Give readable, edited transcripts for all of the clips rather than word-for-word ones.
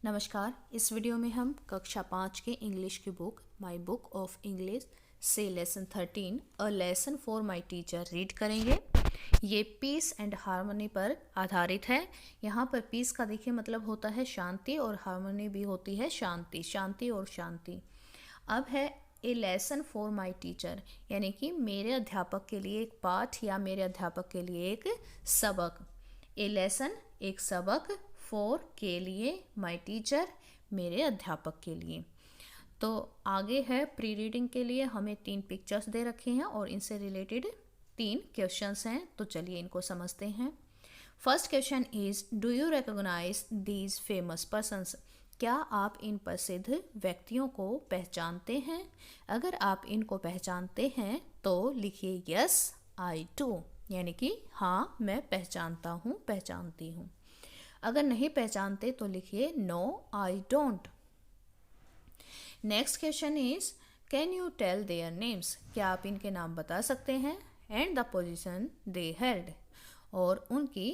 नमस्कार। इस वीडियो में हम कक्षा 5 के इंग्लिश की book my book of English से lesson 13 a lesson for my teacher read करेंगे। ये पीस एंड हार्मनी पर आधारित है। यहाँ पर पीस का देखिए मतलब होता है शांति और हार्मनी भी होती है शांति, शांति और शांति। अब है ए लेसन फॉर माई टीचर, यानी कि मेरे अध्यापक के लिए एक पाठ या मेरे अध्यापक के लिए एक सबक। ए लेसन एक सबक, फॉर के लिए, माई टीचर मेरे अध्यापक के लिए। तो आगे है प्री रीडिंग के लिए हमें 3 पिक्चर्स दे रखे हैं और इनसे रिलेटेड 3 क्वेश्चंस हैं, तो चलिए इनको समझते हैं। First question is do you recognise these famous persons? क्या आप इन प्रसिद्ध व्यक्तियों को पहचानते हैं? अगर आप इनको पहचानते हैं तो लिखिए यस आई डू, यानी कि हाँ मैं पहचानता हूँ, पहचानती हूँ। अगर नहीं पहचानते तो लिखिए no I don't. Next question is can you tell their names? क्या आप इनके नाम बता सकते हैं? And the position they held, और उनकी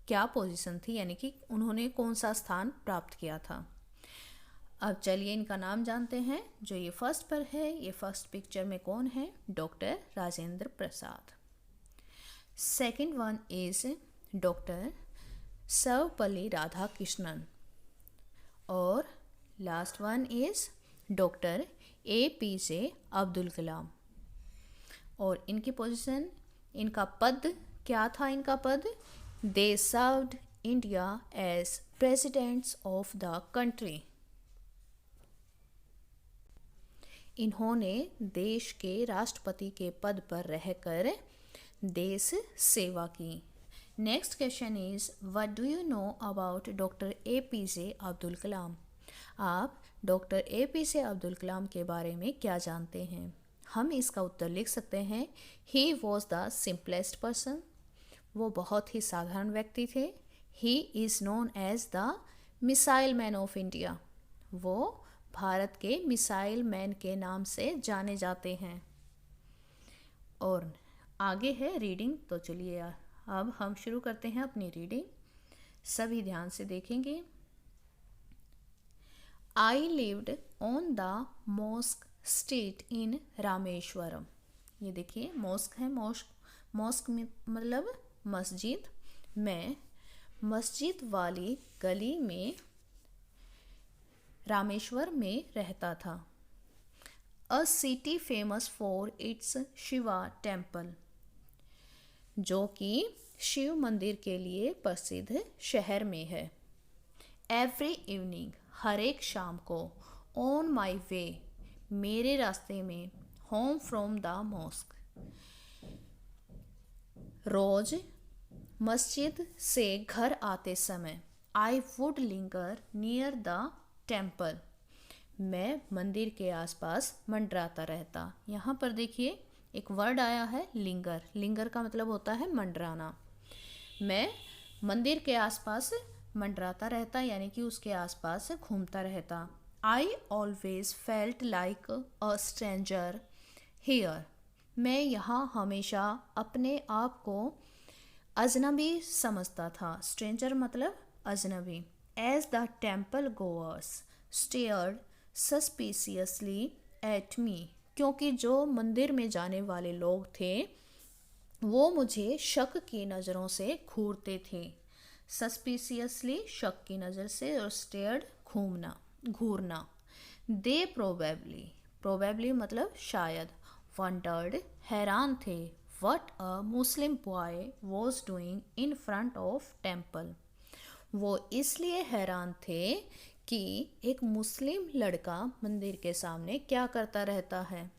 क्या पोजीशन थी, यानी कि उन्होंने कौन सा स्थान प्राप्त किया था। अब चलिए इनका नाम जानते हैं। जो ये फर्स्ट पर है, ये फर्स्ट पिक्चर में कौन है? Doctor Rajendra Prasad. Second one is doctor Sarvepalli Radhakrishnan, और last one is doctor APJ Abdul Kalam. और इनकी पोजीशन, इनका पद क्या था? इनका पद they served India as presidents of the country. इन्होंने देश के राष्ट्रपति के पद पर रहकर देश सेवा की। Next question is what do you know about doctor APJ Abdul Kalam? आप डॉक्टर APJ अब्दुल कलाम के बारे में क्या जानते हैं? हम इसका उत्तर लिख सकते हैं he was the simplest person, वो बहुत ही साधारण व्यक्ति थे। He is known as the missile man of India, वो भारत के मिसाइल मैन के नाम से जाने जाते हैं। और आगे है रीडिंग, तो चलिए अब हम शुरू करते हैं अपनी रीडिंग। सभी ध्यान से देखेंगे। I lived on the mosque street in Rameswaram. ये देखिए मॉस्क है, मॉस्क में मतलब मस्जिद। मैं मस्जिद वाली गली में रामेश्वर में रहता था। अ city famous for its Shiva temple, जो कि शिव मंदिर के लिए प्रसिद्ध शहर में है। एवरी इवनिंग, हर एक शाम को, ऑन माई वे, मेरे रास्ते में, होम फ्रॉम द मॉस्क, रोज मस्जिद से घर आते समय, I would linger near the temple, मैं मंदिर के आसपास मंडराता रहता। यहाँ पर देखिए एक वर्ड आया है लिंगर। लिंगर का मतलब होता है मंडराना। मैं मंदिर के आसपास मंडराता रहता, यानी कि उसके आसपास घूमता रहता। I always felt like a stranger here, मैं यहाँ हमेशा अपने आप को अजनबी समझता था। स्ट्रेंजर मतलब अजनबी। As the temple goers stared suspiciously at me, क्योंकि जो मंदिर में जाने वाले लोग थे वो मुझे शक की नज़रों से घूरते थे। सस्पिशियसली शक की नज़र से, और स्टेयर्ड घूमना, घूरना। दे प्रोबेबली मतलब शायद, वंडर्ड हैरान थे, what a Muslim boy was doing in front of temple, वो इसलिए हैरान थे कि एक मुस्लिम लड़का मंदिर के सामने क्या करता रहता है।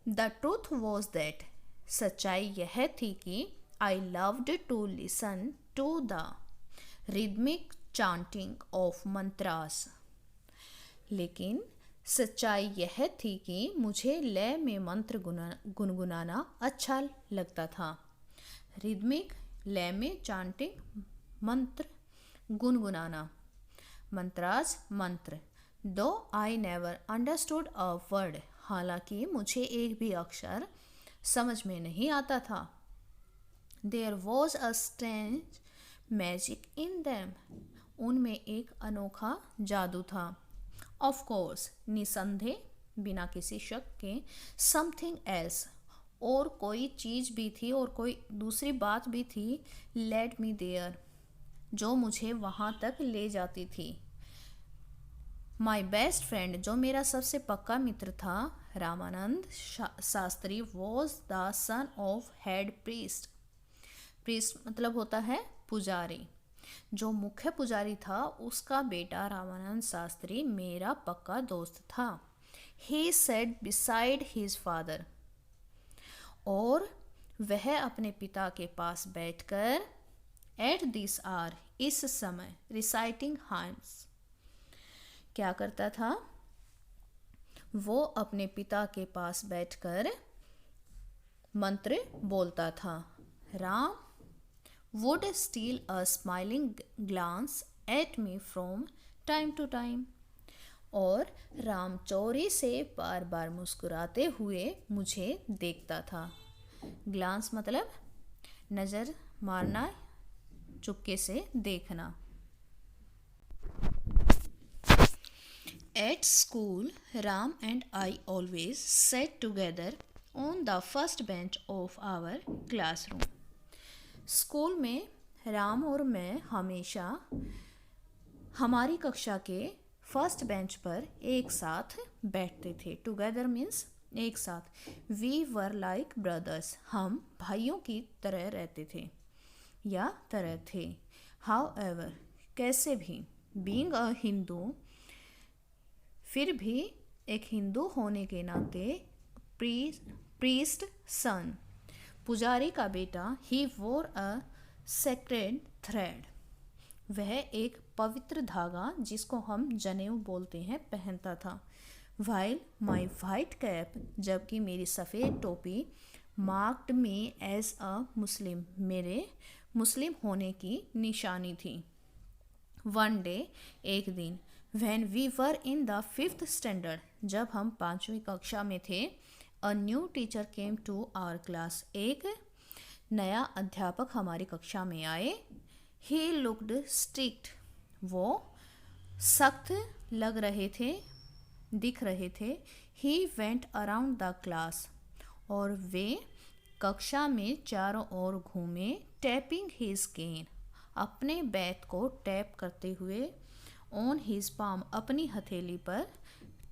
द ट्रूथ वॉज दैट, सच्चाई यह थी कि I loved to listen to the rhythmic chanting of mantras, लेकिन सच्चाई यह थी कि मुझे लय में मंत्र गुनगुनाना अच्छा लगता था। रिदमिक, लय में, चांटिंग मंत्र, गुनगुनाना, मंत्रास मंत्र। दो I never understood a word, हालांकि मुझे एक भी अक्षर समझ में नहीं आता था। There was a strange magic in them, उनमें एक अनोखा जादू था। ऑफ कोर्स, निसंदेह, बिना किसी शक के, समथिंग एल्स, और कोई चीज भी थी और कोई दूसरी बात भी थी, लेड मी देयर, जो मुझे वहां तक ले जाती थी। माई बेस्ट फ्रेंड, जो मेरा सबसे पक्का मित्र था, Ramanand Shastri, was the son of head priest. Priest मतलब होता है पुजारी। जो मुख्य पुजारी था उसका बेटा रामानंद शास्त्री मेरा पक्का दोस्त था। He said beside his father, और वह अपने पिता के पास बैठकर, एट दिस आवर, इस समय, रिसाइटिंग हाइम्स, क्या करता था? वो अपने पिता के पास बैठकर मंत्र बोलता था। Ram would steal a smiling glance at me from time to time, और राम चोरी से बार बार मुस्कुराते हुए मुझे देखता था। ग्लांस मतलब नज़र मारना, चुपके से देखना। At school, Ram and I always sat together on the first bench of our classroom. School में राम और मैं हमेशा हमारी कक्षा के फर्स्ट बेंच पर एक साथ बैठते थे। टुगेदर मीन्स एक साथ। वी वर लाइक ब्रदर्स, हम भाइयों की तरह रहते थे या तरह थे। हाउ एवर, कैसे भी, बीइंग अ हिंदू, फिर भी एक हिंदू होने के नाते, प्रीस्ट सन, पुजारी का बेटा, ही वोर अ सेक्रेड थ्रेड, वह एक पवित्र धागा जिसको हम जनेऊ बोलते हैं पहनता था। वाइल माई वाइट कैप, जबकि मेरी सफ़ेद टोपी, मार्क्ड मी एज अ मुस्लिम, मेरे मुस्लिम होने की निशानी थी। वन डे, एक दिन, when we were in the 5th standard, जब हम 5वीं कक्षा में थे, a new teacher came to our class, एक नया अध्यापक हमारी कक्षा में आए। ही लुक्ड स्ट्रिक्ट, वो सख्त लग रहे थे, दिख रहे थे। He went around the class, और वे कक्षा में चारों ओर घूमे। टैपिंग हिज केन, अपने बैत को टैप करते हुए। ऑन हिज पाम, अपनी हथेली पर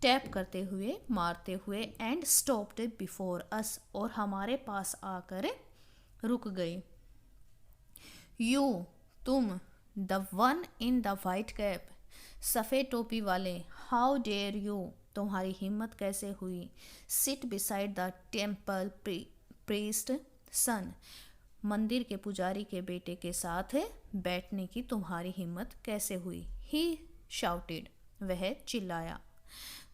टैप करते हुए, मारते हुए। एंड स्टॉप्ड बिफोर अस, और हमारे पास आकर रुक गए। यू, तुम, the one in the white cap, सफ़ेद टोपी वाले, हाउ डेयर यू, तुम्हारी हिम्मत कैसे हुई। Sit beside the temple priest son, मंदिर के पुजारी के बेटे के साथ बैठने की तुम्हारी हिम्मत कैसे हुई। ही शाउटेड, वह चिल्लाया।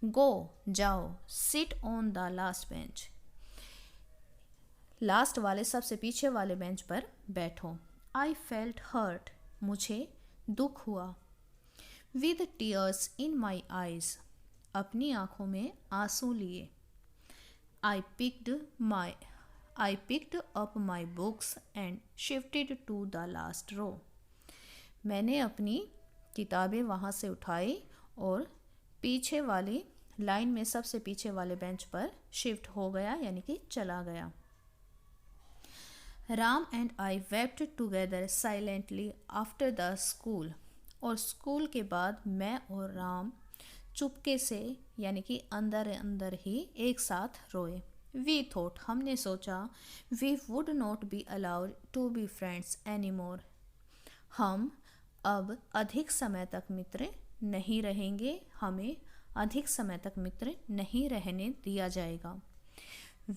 गो, जाओ, sit on the last bench, last वाले सबसे पीछे वाले बेंच पर बैठो। आई फेल्ट हर्ट, मुझे दुख हुआ। With tears in my eyes, अपनी आंखों में आंसू लिए। I picked up my books and shifted to the last row, मैंने अपनी किताबें वहाँ से उठाई और पीछे वाली लाइन में सबसे पीछे वाले बेंच पर शिफ्ट हो गया, यानी कि चला गया। Ram and I wept together silently after the school, और स्कूल के बाद मैं और राम चुपके से, यानी कि अंदर अंदर ही एक साथ रोए। वी थॉट, हमने सोचा, we would not be allowed to be friends any more, हम अब अधिक समय तक मित्र नहीं रहेंगे, हमें अधिक समय तक मित्र नहीं रहने दिया जाएगा।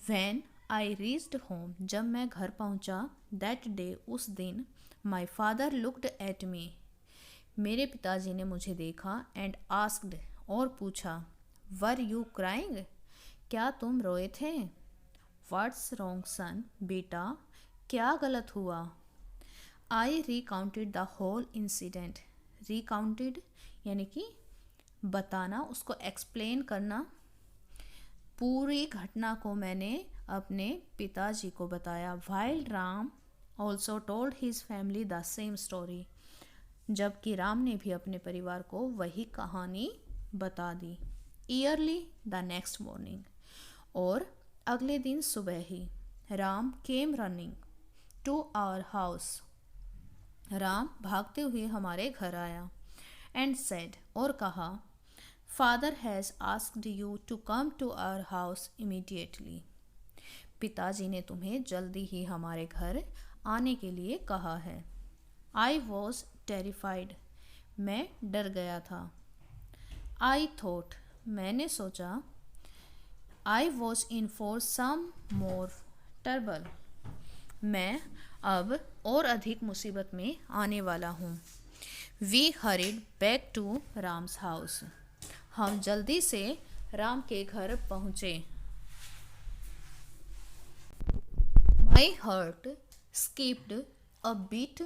When I reached home, जब मैं घर पहुंचा, that day, उस दिन, my father looked at me, मेरे पिताजी ने मुझे देखा, and asked, और पूछा, were you crying, क्या तुम रोए थे। What's wrong son, बेटा क्या गलत हुआ। I recounted the whole incident, recounted यानी कि बताना, उसको एक्सप्लेन करना, पूरी घटना को मैंने अपने पिताजी को बताया। While Ram also told his family the same story, जबकि राम ने भी अपने परिवार को वही कहानी बता दी। ईयरली द नेक्स्ट मॉर्निंग, और अगले दिन सुबह ही Ram came running to our house, Ram भागते हुए हमारे घर आया। एंड सेड, और कहा, father has asked you to come to our house immediately, पिताजी ने तुम्हें जल्दी ही हमारे घर आने के लिए कहा है। आई वॉज टेरिफाइड, मैं डर गया था। आई थॉट, मैंने सोचा। I was in for some more trouble, मैं अब और अधिक मुसीबत में आने वाला हूँ। We hurried back to Ram's house, हम जल्दी से राम के घर पहुँचे। My heart skipped a beat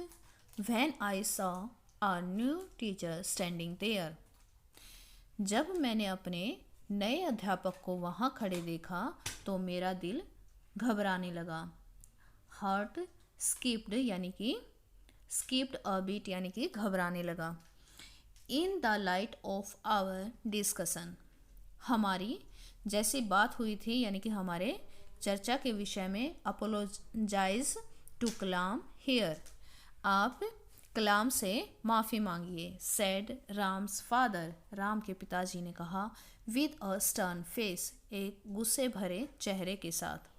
when I saw a new teacher standing there, जब मैंने अपने नए अध्यापक को वहाँ खड़े देखा तो मेरा दिल घबराने लगा। हार्ट स्किप्ड यानी कि स्किप्ड अ बीट यानी कि घबराने लगा। In the light of our discussion, हमारी जैसी बात हुई थी यानी कि हमारे चर्चा के विषय में, अपोलोजाइज टू कलाम हियर, आप कलाम से माफ़ी मांगिए। सेड राम्स फादर, राम के पिताजी ने कहा। विद अ स्टर्न फेस, एक गुस्से भरे चेहरे के साथ।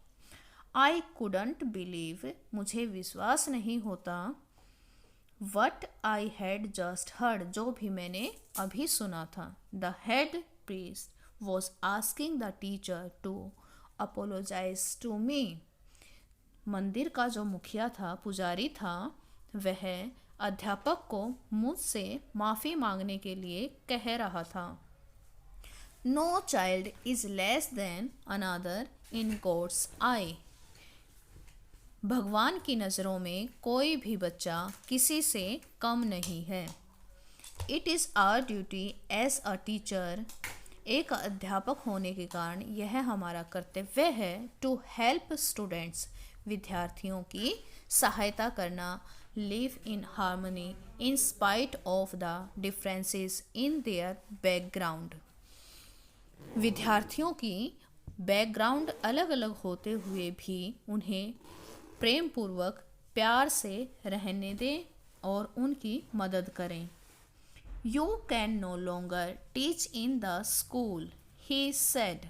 आई कुडंट बिलीव, मुझे विश्वास नहीं होता। What I had just heard, जो भी मैंने अभी सुना था। The head priest was asking the teacher to apologise to me, मंदिर का जो मुखिया था, पुजारी था, वह अध्यापक को मुझसे माफ़ी मांगने के लिए कह रहा था। No child is less than another in God's eye, भगवान की नज़रों में कोई भी बच्चा किसी से कम नहीं है। It is our duty as a teacher, एक अध्यापक होने के कारण यह हमारा कर्तव्य है, टू हेल्प स्टूडेंट्स, विद्यार्थियों की सहायता करना, live in harmony in spite of the differences in their background, विद्यार्थियों की बैकग्राउंड अलग अलग होते हुए भी उन्हें प्रेम पूर्वक प्यार से रहने दें और उनकी मदद करें। You can no longer teach in the school, he said,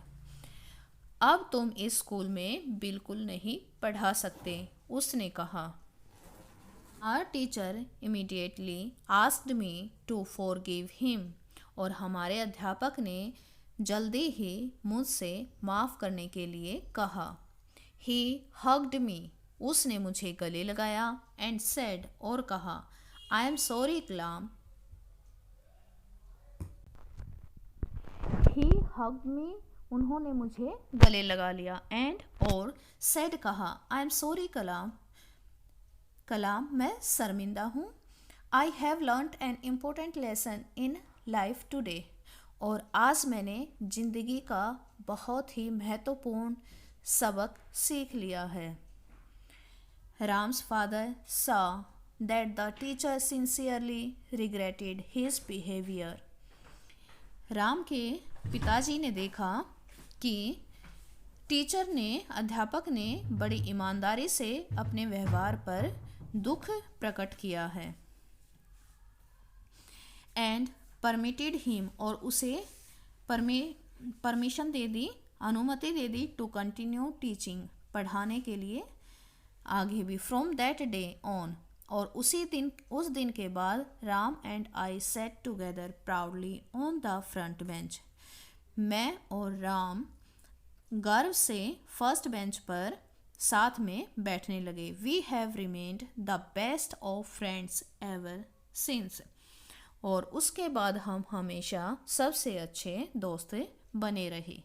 अब तुम इस स्कूल में बिल्कुल नहीं पढ़ा सकते, उसने कहा। Our teacher immediately asked me to forgive him, और हमारे अध्यापक ने जल्दी ही मुझसे माफ़ करने के लिए कहा। ही हग्ड मी, उसने मुझे गले लगाया। एंड सेड, और कहा, I am sorry Kalam, he hugged मी, उन्होंने मुझे गले लगा लिया। एंड, और सेड, कहा, आई एम सॉरी कलाम, कलाम मैं शर्मिंदा हूँ। I have learned an important lesson in life today, और आज मैंने जिंदगी का बहुत ही महत्वपूर्ण सबक सीख लिया है। Ram's father saw that the teacher sincerely regretted his behavior. Ram के पिताजी ने देखा कि टीचर ने, अध्यापक ने बड़ी ईमानदारी से अपने व्यवहार पर दुख प्रकट किया है। एंड परमिटेड हिम, और उसे परमिशन दे दी, अनुमति दे दी, टू कंटिन्यू टीचिंग, पढ़ाने के लिए आगे भी। फ्रॉम दैट डे ऑन, और उस दिन के बाद Ram and I set together proudly on the front bench, मैं और राम गर्व से फर्स्ट बेंच पर साथ में बैठने लगे। We have remained the best of friends ever since, और उसके बाद हम हमेशा सबसे अच्छे दोस्त बने रहे।